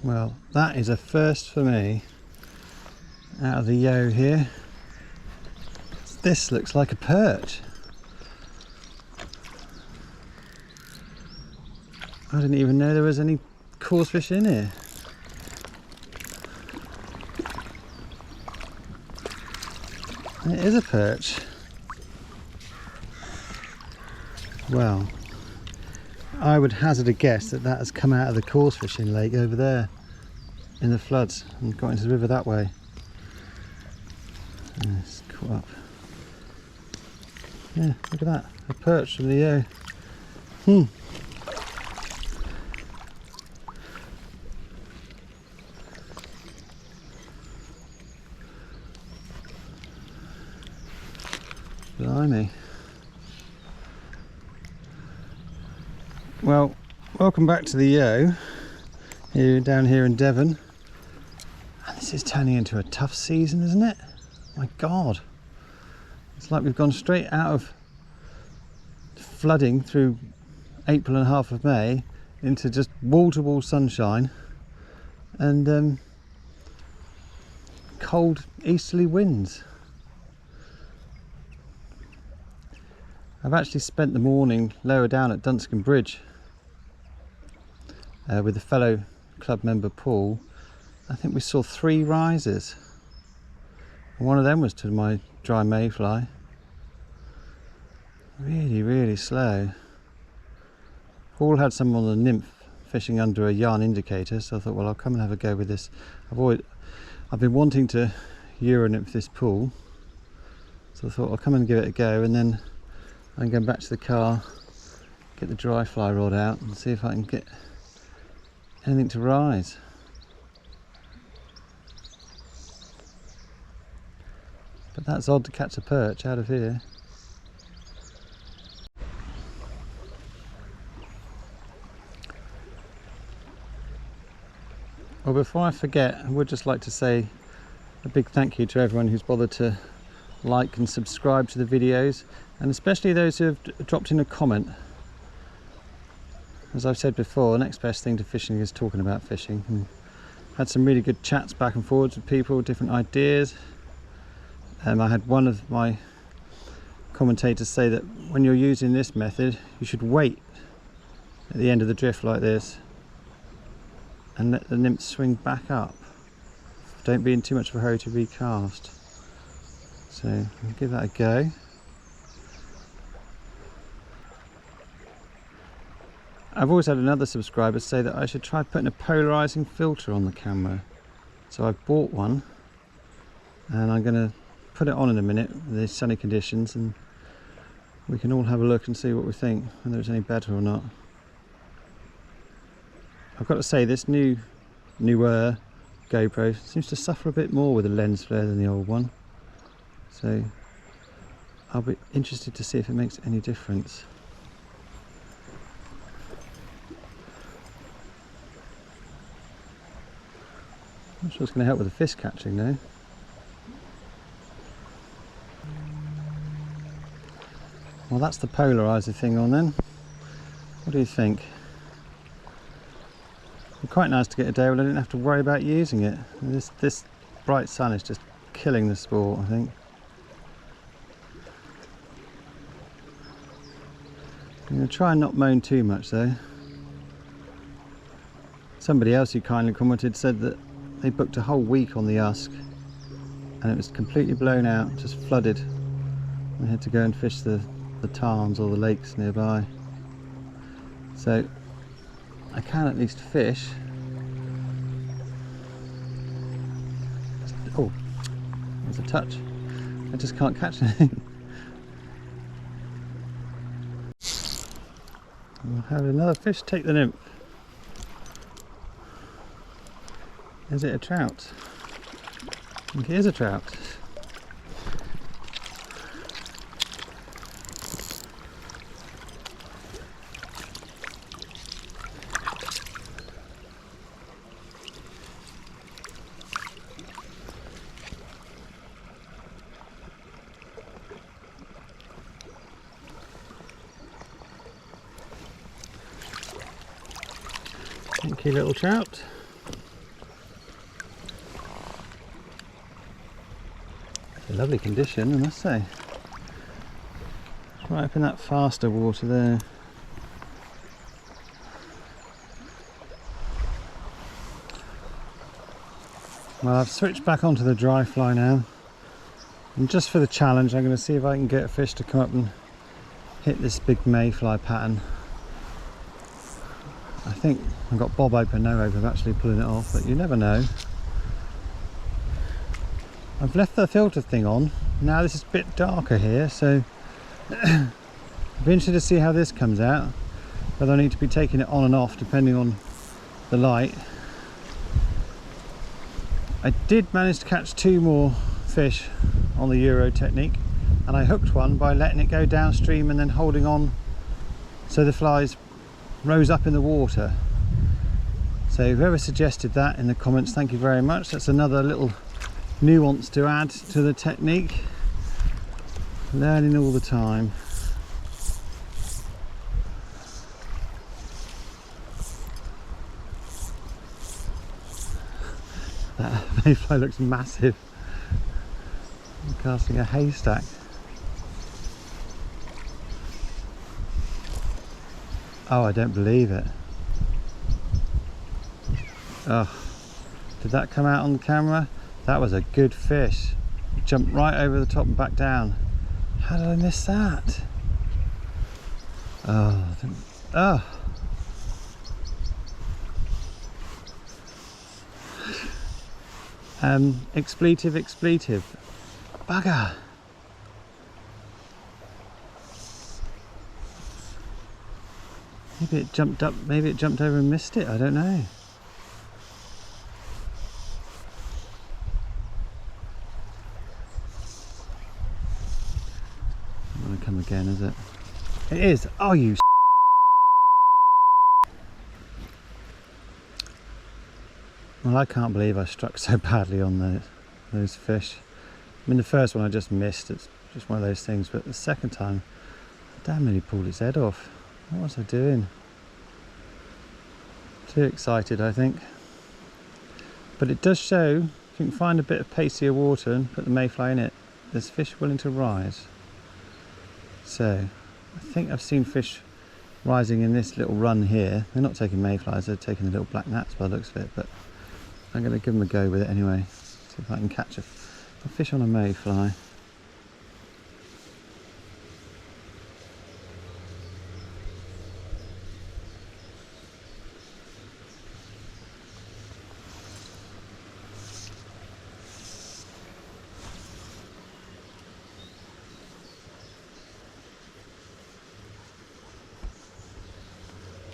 Well, that is a first for me out of the yo here. This looks like a perch. I didn't even know there was any coarse fish in here. It is a perch. Well, I would hazard a guess that that has come out of the coarse fishing lake over there in the floods and got into the river that way. And it's caught up. Yeah, look at that, a perch from the yo. Blimey. Well, welcome back to the yo, down here in Devon. And this is turning into a tough season, isn't it? My God. It's like we've gone straight out of flooding through April and half of May into just wall-to-wall sunshine and cold easterly winds. I've actually spent the morning lower down at Dunscombe Bridge with a fellow club member Paul. I think we saw 3 rises. And one of them was to my dry mayfly. Really, really slow. Paul had some on the Nymph fishing under a yarn indicator, so I thought, well, I'll come and have a go with this. I've been wanting to Euro nymph this pool, so I thought I'll come and give it a go, and then I'm going back to the car, get the dry fly rod out and see if I can get anything to rise. But that's odd to catch a perch out of here. Well, before I forget, I would just like to say a big thank you to everyone who's bothered to like and subscribe to the videos, and especially those who have dropped in a comment. As I've said before, the next best thing to fishing is talking about fishing, and had some really good chats back and forwards with people with different ideas. I had one of my commentators say that when you're using this method you should wait at the end of the drift like this and let the nymph swing back up. Don't be in too much of a hurry to recast. So I'll give that a go. I've always had another subscriber say that I should try putting a polarizing filter on the camera. So I've bought one and I'm going to put it on in a minute with the sunny conditions, and we can all have a look and see what we think, whether it's any better or not. I've got to say, this newer GoPro seems to suffer a bit more with the lens flare than the old one. So I'll be interested to see if it makes any difference. I'm not sure it's going to help with the fish catching though. Well, that's the polarizer thing on then. What do you think? It'd be quite nice to get a day when I didn't have to worry about using it. This bright sun is just killing the sport, I think. I'm going to try and not moan too much though. Somebody else who kindly commented said that they booked a whole week on the Usk and it was completely blown out, just flooded. They had to go and fish the tarns or the lakes nearby. So I can at least fish. Oh, there's a touch. I just can't catch anything. We'll have another fish take the nymph. Is it a trout? I think it is a trout. Thank you, little trout. A lovely condition, I must say. Right up in that faster water there. Well, I've switched back onto the dry fly now, and just for the challenge I'm going to see if I can get a fish to come up and hit this big mayfly pattern. I think I've got bob open, no open, I'm actually pulling it off, but you never know. I've left the filter thing on. Now this is a bit darker here, so I'll be interested to see how this comes out, whether I need to be taking it on and off depending on the light. I did manage to catch 2 more fish on the Euro technique, and I hooked one by letting it go downstream and then holding on so the flies rose up in the water. So whoever suggested that in the comments, thank you very much. That's another little nuance to add to the technique. Learning all the time. That mayfly looks massive. I'm casting a haystack. Oh, I don't believe it. Oh, did that come out on the camera? That was a good fish. It jumped right over the top and back down. How did I miss that? Oh. Expletive. Bugger. Maybe it jumped up, maybe it jumped over and missed it, I don't know. Not gonna come again, is it? It is! Oh, you Well, I can't believe I struck so badly on those fish. I mean, the first one I just missed, it's just one of those things, but the second time, I damn nearly pulled its head off. What was I doing? Too excited, I think. But it does show, if you can find a bit of pacier water and put the mayfly in it, there's fish willing to rise. So, I think I've seen fish rising in this little run here. They're not taking mayflies, they're taking the little black gnats by the looks of it, but I'm going to give them a go with it anyway. See if I can catch a fish on a mayfly.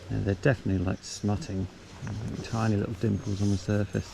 Yeah, they're definitely like smutting, tiny little dimples on the surface.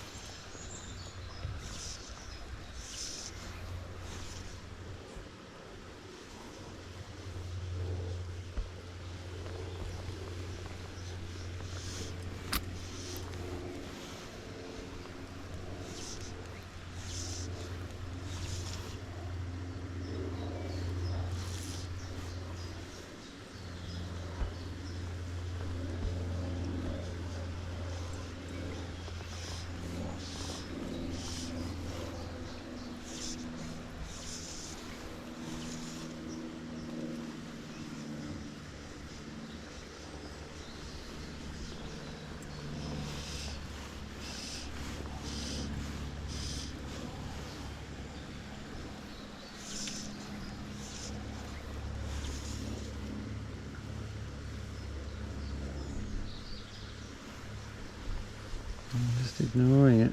I'm just ignoring it.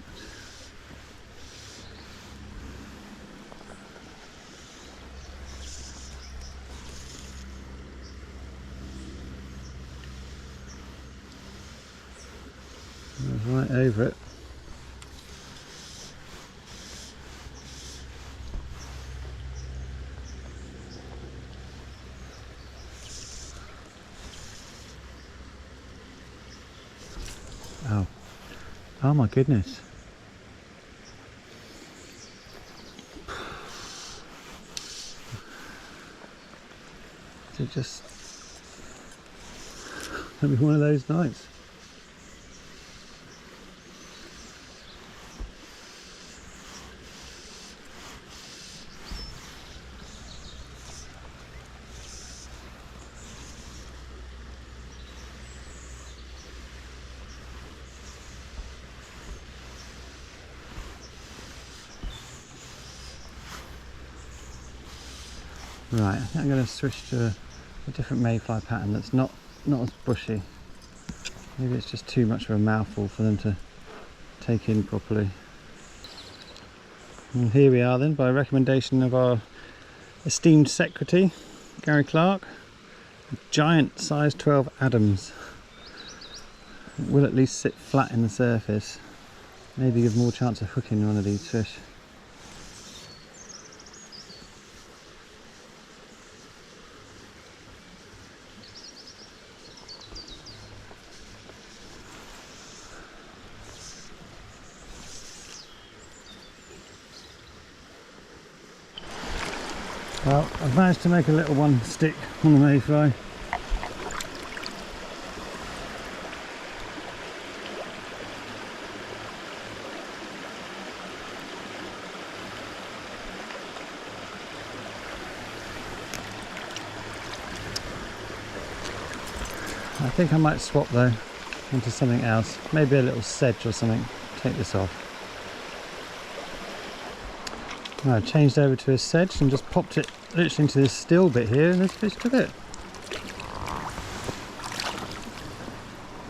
I was right over it. Oh. Oh my goodness. Is it just gonna be one of those nights? Right, I think I'm going to switch to a different mayfly pattern that's not as bushy. Maybe it's just too much of a mouthful for them to take in properly. And here we are then, by recommendation of our esteemed secretary, Gary Clark, giant size 12 Adams. It will at least sit flat in the surface, maybe give more chance of hooking one of these fish. Well, I've managed to make a little one stick on the mayfly. I think I might swap though into something else, maybe a little sedge or something. Take this off. I changed over to a sedge and just popped it literally into this still bit here, and this fish took it.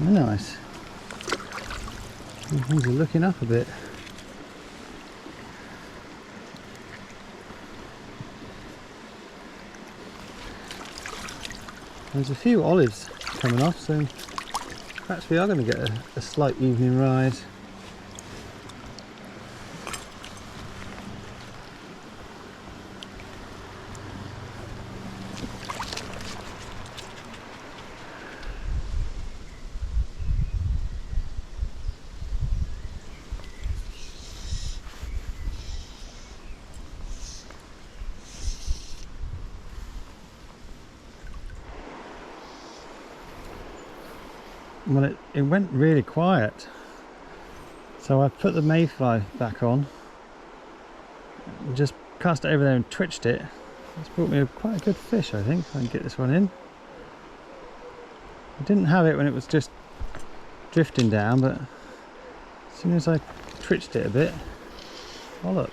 Nice. Things are looking up a bit. There's a few olives coming off, so perhaps we are going to get a slight evening ride. Well, it went really quiet, so I put the mayfly back on, just cast it over there and twitched it. It's brought me quite a good fish, I think. I can get this one in. I didn't have it when it was just drifting down, but as soon as I twitched it a bit, wallop.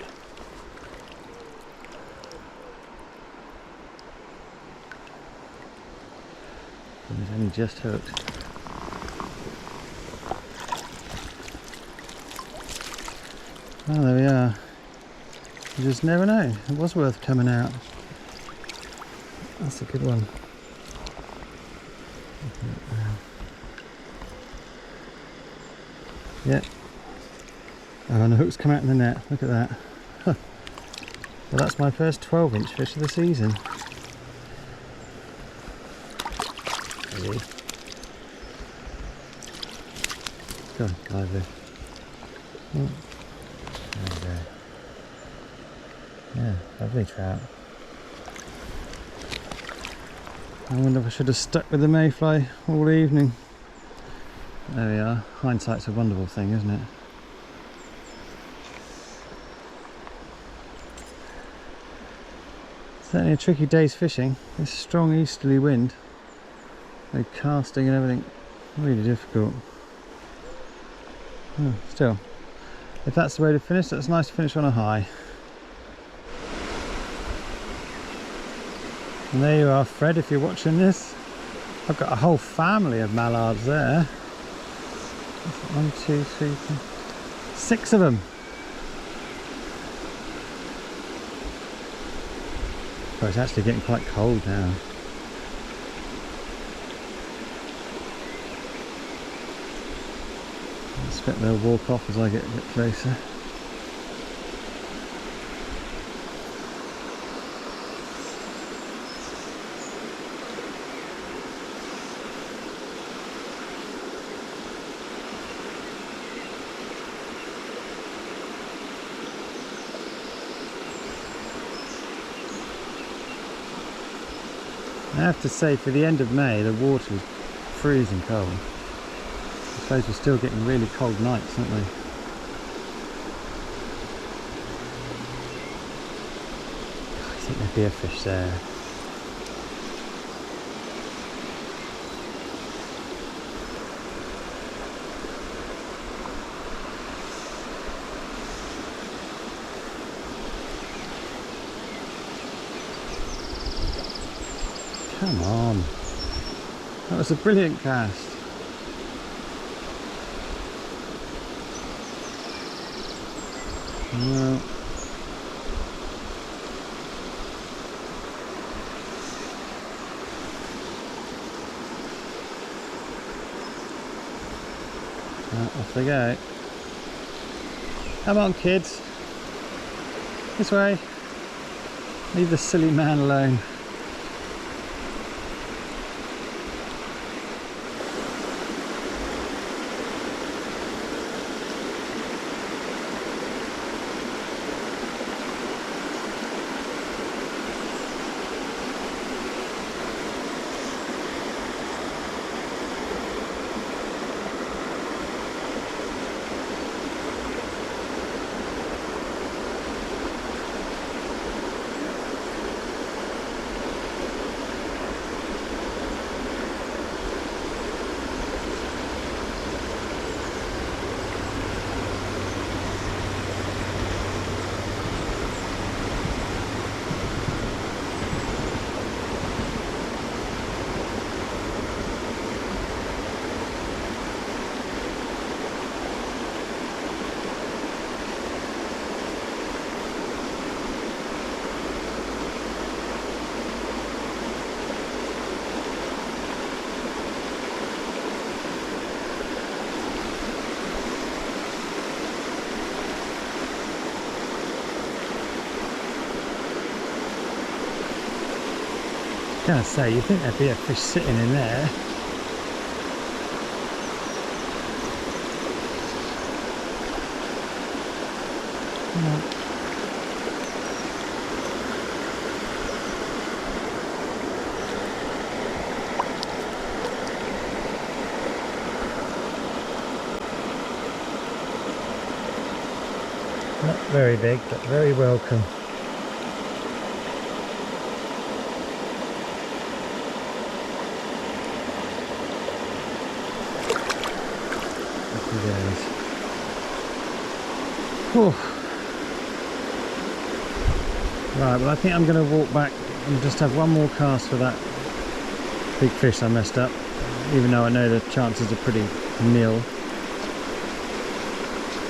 And it's only just hooked. Oh, there we are. You just never know. It was worth coming out. That's a good one. Yeah. Oh, and the hook's come out in the net. Look at that. Huh. Well, that's my first 12-inch fish of the season. Maybe. Go on, lively. Oh. There we go. Yeah, lovely trout. I wonder if I should have stuck with the mayfly all evening. There we are. Hindsight's a wonderful thing, isn't it? Certainly a tricky day's fishing. This strong easterly wind, no casting and everything, really difficult. Oh, still, if that's the way to finish, that's nice to finish on a high. And there you are, Fred, if you're watching this. I've got a whole family of mallards there. 1, 2, 3, 4, 6 of them. Oh, it's actually getting quite cold now. I expect they'll walk off as I get a bit closer. I have to say, for the end of May, the water was freezing cold. I suppose we're still getting really cold nights, aren't we? I think there'd be a fish there. Come on. That was a brilliant cast. Well, off they go. Come on, kids. This way. Leave the silly man alone. I was going to say, you think there'd be a fish sitting in there. Not very big, but very welcome. Right, well I think I'm going to walk back and just have one more cast for that big fish I messed up, even though I know the chances are pretty nil,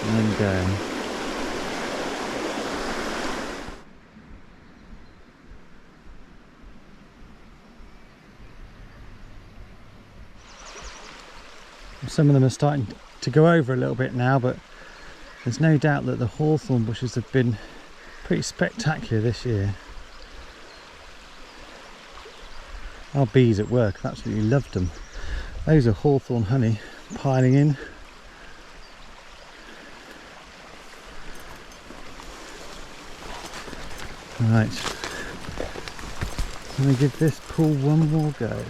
and then go. Some of them are starting to go over a little bit now, but there's no doubt that the hawthorn bushes have been pretty spectacular this year. Our bees at work have absolutely loved them. Those are hawthorn honey piling in. Right, I'm going to give this pool one more go.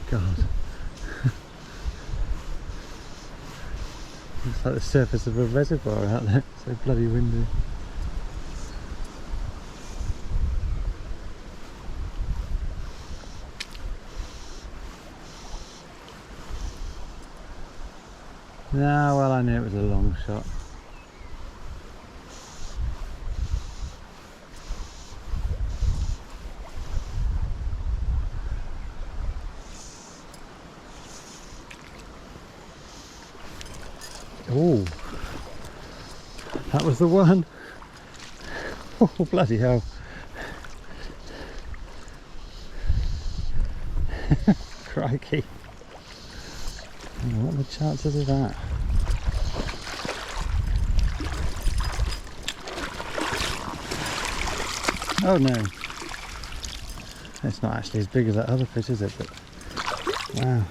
God. Looks like the surface of a reservoir out there, so bloody windy. Ah, well, I knew it was a long shot. Oh, that was the one. Oh, bloody hell. Crikey. Oh, what are the chances of that? Oh no. It's not actually as big as that other fish, is it? But wow.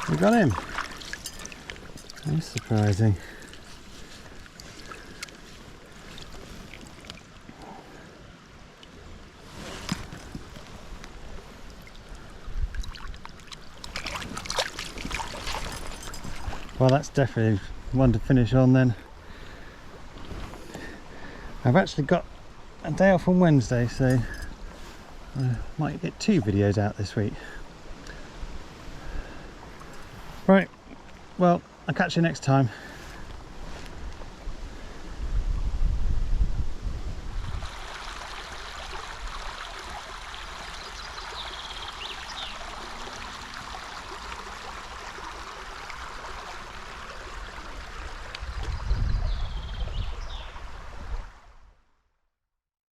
We got him. That's surprising. Well, that's definitely one to finish on then. I've actually got a day off on Wednesday, so I might get 2 videos out this week. Right, well, I'll catch you next time.